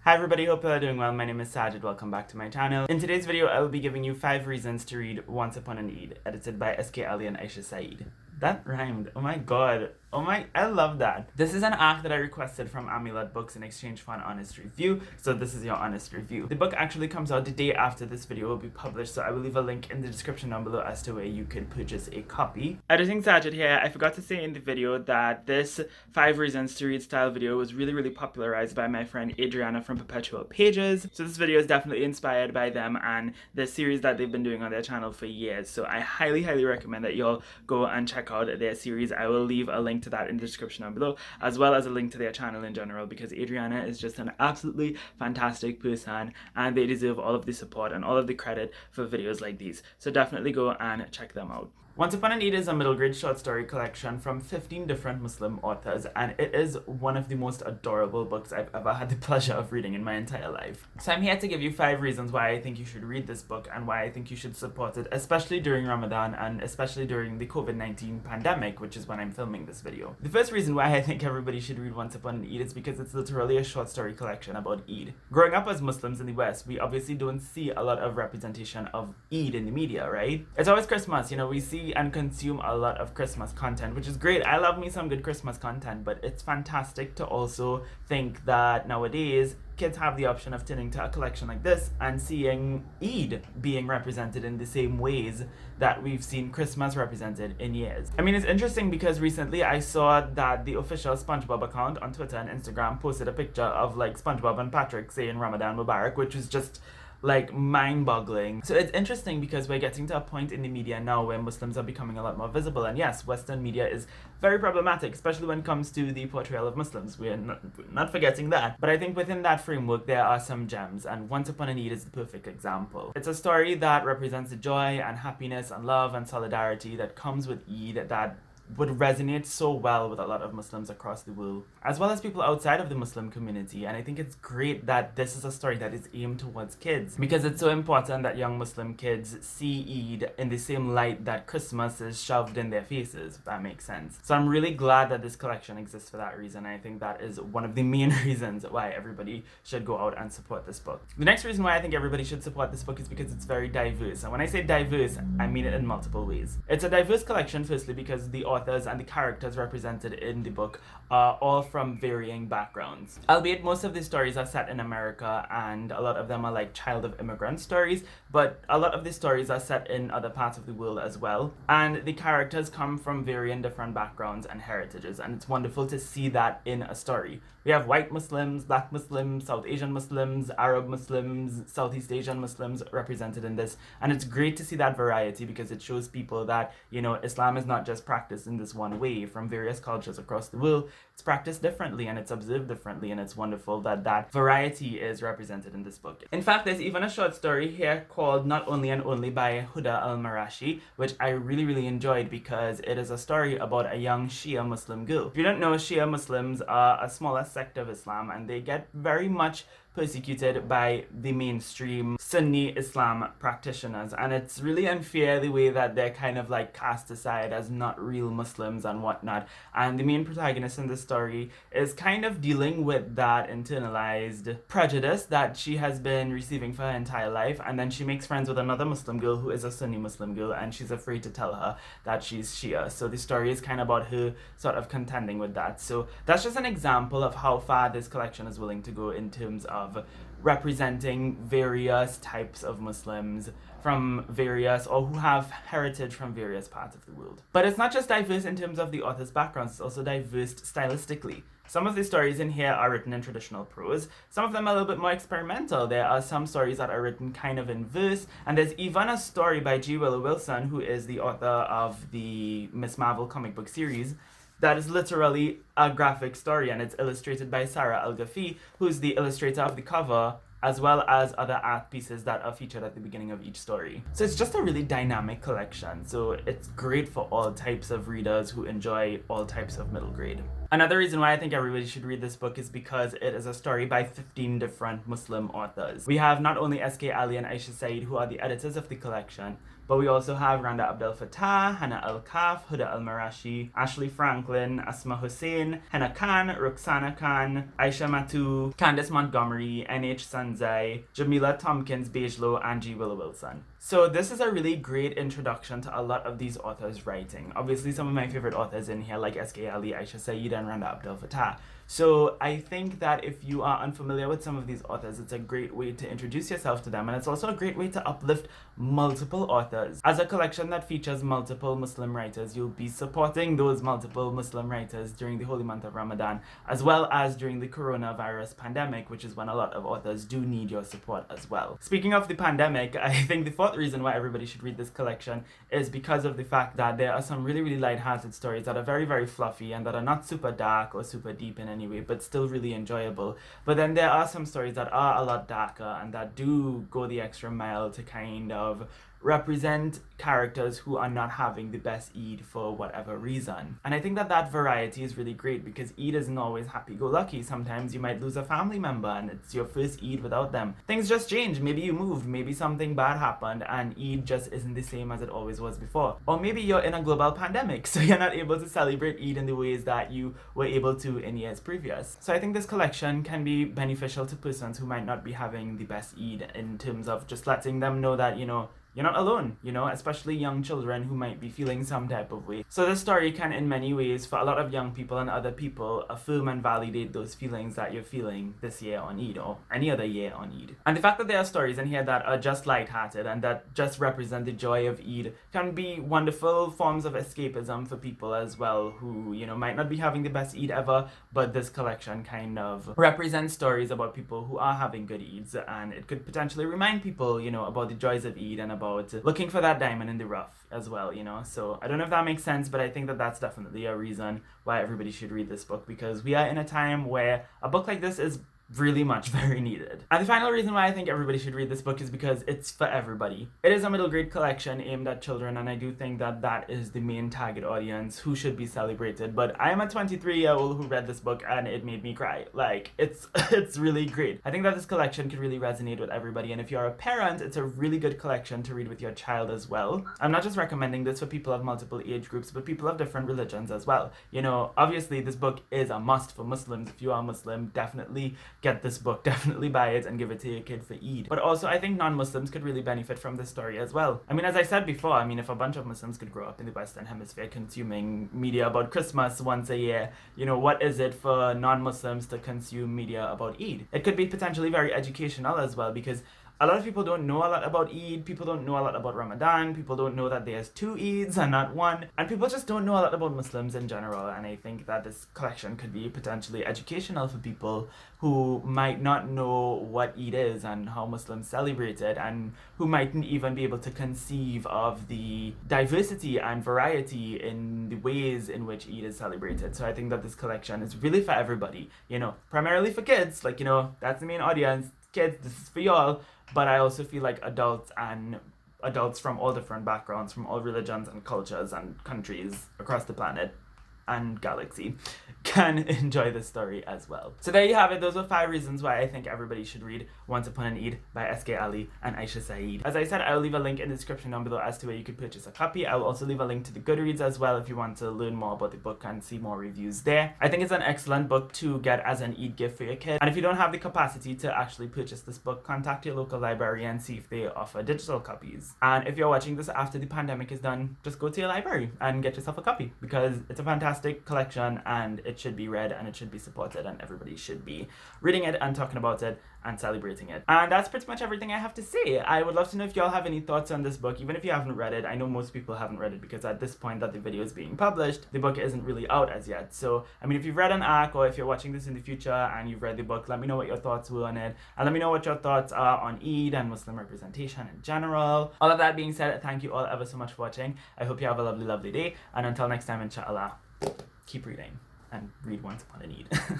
Hi everybody, hope you are doing well. My name is Saajid, welcome back to my channel. In today's video, I will be giving you 5 reasons to read Once Upon an Eid, edited by SK Ali and Aisha Saeed. That rhymed. Oh my god. I love that. This is an arc that I requested from Amulet Books in exchange for an honest review, so this is your honest review. The book actually comes out the day after this video will be published, so I will leave a link in the description down below as to where you could purchase a copy. Editing Saajid here. I forgot to say in the video that this 5 reasons to read style video was really popularized by my friend Adriana from Perpetual Pages. So this video is definitely inspired by them and the series that they've been doing on their channel for years. So I highly recommend that y'all go and check out their series. I will leave a link to that in the description down below, as well as a link to their channel in general, because Adriana is just an absolutely fantastic person and they deserve all of the support and all of the credit for videos like these. So definitely go and check them out. Once Upon an Eid is a middle grade short story collection from 15 different Muslim authors, and it is one of the most adorable books I've ever had the pleasure of reading in my entire life. So I'm here to give you 5 reasons why I think you should read this book and why I think you should support it, especially during Ramadan and especially during the COVID-19 pandemic, which is when I'm filming this video. The first reason why I think everybody should read Once Upon an Eid is because it's literally a short story collection about Eid. Growing up as Muslims in the West, we obviously don't see a lot of representation of Eid in the media, right? It's always Christmas, we see and consume a lot of Christmas content, which is great. I love me some good Christmas content, but it's fantastic to also think that nowadays kids have the option of turning to a collection like this and seeing Eid being represented in the same ways that we've seen Christmas represented in years. I mean, it's interesting because recently I saw that the official SpongeBob account on Twitter and Instagram posted a picture of like SpongeBob and Patrick saying Ramadan Mubarak, which was just like mind-boggling. So it's interesting because we're getting to a point in the media now where Muslims are becoming a lot more visible, and yes, Western media is very problematic, especially when it comes to the portrayal of Muslims. We're not forgetting that, but I think within that framework there are some gems, and Once Upon an Eid is the perfect example. It's a story that represents the joy and happiness and love and solidarity that comes with Eid that would resonate so well with a lot of Muslims across the world, as well as people outside of the Muslim community. And I think it's great that this is a story that is aimed towards kids, because it's so important that young Muslim kids see Eid in the same light that Christmas is shoved in their faces, if that makes sense. So I'm really glad that this collection exists for that reason. I think that is one of the main reasons why everybody should go out and support this book. The next reason why I think everybody should support this book is because it's very diverse. And when I say diverse, I mean it in multiple ways. It's a diverse collection, firstly, because the authors and the characters represented in the book are all from varying backgrounds. Albeit most of the stories are set in America and a lot of them are like child of immigrant stories, but a lot of the stories are set in other parts of the world as well. And the characters come from varying different backgrounds and heritages, and it's wonderful to see that in a story. We have white Muslims, black Muslims, South Asian Muslims, Arab Muslims, Southeast Asian Muslims represented in this, and it's great to see that variety because it shows people that, Islam is not just practiced in this one way. From various cultures across the world, it's practiced differently and it's observed differently, and it's wonderful that that variety is represented in this book. In fact, there's even a short story here called Not Only and Only by Huda al-Marashi, which I really enjoyed because it is a story about a young Shia Muslim girl. If you don't know, Shia Muslims are a smaller sect of Islam and they get very much persecuted by the mainstream Sunni Islam practitioners, and it's really unfair the way that they're kind of like cast aside as not real Muslims and whatnot. And the main protagonist in the story is kind of dealing with that internalized prejudice that she has been receiving for her entire life, and then she makes friends with another Muslim girl who is a Sunni Muslim girl, and she's afraid to tell her that she's Shia. So the story is kind of about her sort of contending with that. So that's just an example of how far this collection is willing to go in terms of representing various types of Muslims from various, or who have heritage from various parts of the world. But it's not just diverse in terms of the author's backgrounds, it's also diverse stylistically. Some of the stories in here are written in traditional prose, some of them are a little bit more experimental. There are some stories that are written kind of in verse, and there's even a story by G. Willow Wilson, who is the author of the Miss Marvel comic book series, that is literally a graphic story, and it's illustrated by Sarah Al-Ghafi, who's the illustrator of the cover, as well as other art pieces that are featured at the beginning of each story. So it's just a really dynamic collection, so it's great for all types of readers who enjoy all types of middle grade. Another reason why I think everybody should read this book is because it is a story by 15 different Muslim authors. We have not only S.K. Ali and Aisha Said, who are the editors of the collection, but we also have Randa Abdel Fattah, Hannah Al-Kaf, Huda Al-Marashi, Ashley Franklin, Asma Hussein, Henna Khan, Ruxana Khan, Aisha Matu, Candice Montgomery, N.H. Sanzai, Jamila Tompkins Bejlo, and G. Willow Wilson. So this is a really great introduction to a lot of these authors' writing. Obviously, some of my favorite authors in here, like S.K. Ali, Aisha Said, and Randa Abdel Fattah. So I think that if you are unfamiliar with some of these authors, it's a great way to introduce yourself to them, and it's also a great way to uplift multiple authors. As a collection that features multiple Muslim writers, you'll be supporting those multiple Muslim writers during the holy month of Ramadan, as well as during the coronavirus pandemic, which is when a lot of authors do need your support as well. Speaking of the pandemic, I think the fourth reason why everybody should read this collection is because of the fact that there are some really, really light-hearted stories that are very, very fluffy and that are not super dark or super deep in any way, but still really enjoyable. But then there are some stories that are a lot darker and that do go the extra mile to kind of represent characters who are not having the best Eid for whatever reason. And I think that that variety is really great because Eid isn't always happy-go-lucky. Sometimes you might lose a family member and it's your first Eid without them. Things just change. Maybe you moved, maybe something bad happened and Eid just isn't the same as it always was before. Or maybe you're in a global pandemic, so you're not able to celebrate Eid in the ways that you were able to in years previous. So I think this collection can be beneficial to persons who might not be having the best Eid, in terms of just letting them know that, you're not alone, especially young children who might be feeling some type of way. So this story can, in many ways, for a lot of young people and other people, affirm and validate those feelings that you're feeling this year on Eid or any other year on Eid. And the fact that there are stories in here that are just light-hearted and that just represent the joy of Eid can be wonderful forms of escapism for people as well who, might not be having the best Eid ever, but this collection kind of represents stories about people who are having good Eids, and it could potentially remind people, about the joys of Eid and about looking for that diamond in the rough as well, So I don't know if that makes sense, but I think that that's definitely a reason why everybody should read this book, because we are in a time where a book like this is really much very needed. And the final reason why I think everybody should read this book is because it's for everybody. It is a middle grade collection aimed at children, and I do think that that is the main target audience who should be celebrated. But I am a 23-year-old who read this book and it made me cry. Like, it's really great. I think that this collection could really resonate with everybody, and if you're a parent, it's a really good collection to read with your child as well. I'm not just recommending this for people of multiple age groups, but people of different religions as well. Obviously this book is a must for Muslims. If you are Muslim, definitely get this book, definitely buy it and give it to your kid for Eid. But also I think non-Muslims could really benefit from this story as well. As I said before, if a bunch of Muslims could grow up in the Western Hemisphere consuming media about Christmas once a year, what is it for non-Muslims to consume media about Eid? It could be potentially very educational as well, because a lot of people don't know a lot about Eid, people don't know a lot about Ramadan, people don't know that there's 2 Eids and not one, and people just don't know a lot about Muslims in general, and I think that this collection could be potentially educational for people who might not know what Eid is and how Muslims celebrate it, and who mightn't even be able to conceive of the diversity and variety in the ways in which Eid is celebrated. So I think that this collection is really for everybody, primarily for kids, that's the main audience. Kids, this is for y'all. But I also feel like adults from all different backgrounds, from all religions and cultures and countries across the planet and galaxy can enjoy this story as well. So there you have it. Those are 5 reasons why I think everybody should read Once Upon an Eid by S.K. Ali and Aisha Said. As I said, I will leave a link in the description down below as to where you could purchase a copy. I will also leave a link to the Goodreads as well if you want to learn more about the book and see more reviews there. I think it's an excellent book to get as an Eid gift for your kid. And if you don't have the capacity to actually purchase this book, contact your local library and see if they offer digital copies. And if you're watching this after the pandemic is done, just go to your library and get yourself a copy, because it's a fantastic collection and it should be read and it should be supported, and everybody should be reading it and talking about it and celebrating it. And that's pretty much everything I have to say. I would love to know if y'all have any thoughts on this book, even if you haven't read it. I know most people haven't read it because at this point that the video is being published, the book isn't really out as yet. So, if you've read an arc, or if you're watching this in the future and you've read the book, let me know what your thoughts were on it, and let me know what your thoughts are on Eid and Muslim representation in general. All of that being said, thank you all ever so much for watching. I hope you have a lovely, lovely day, and until next time, inshallah, keep reading and read Once Upon an Eid.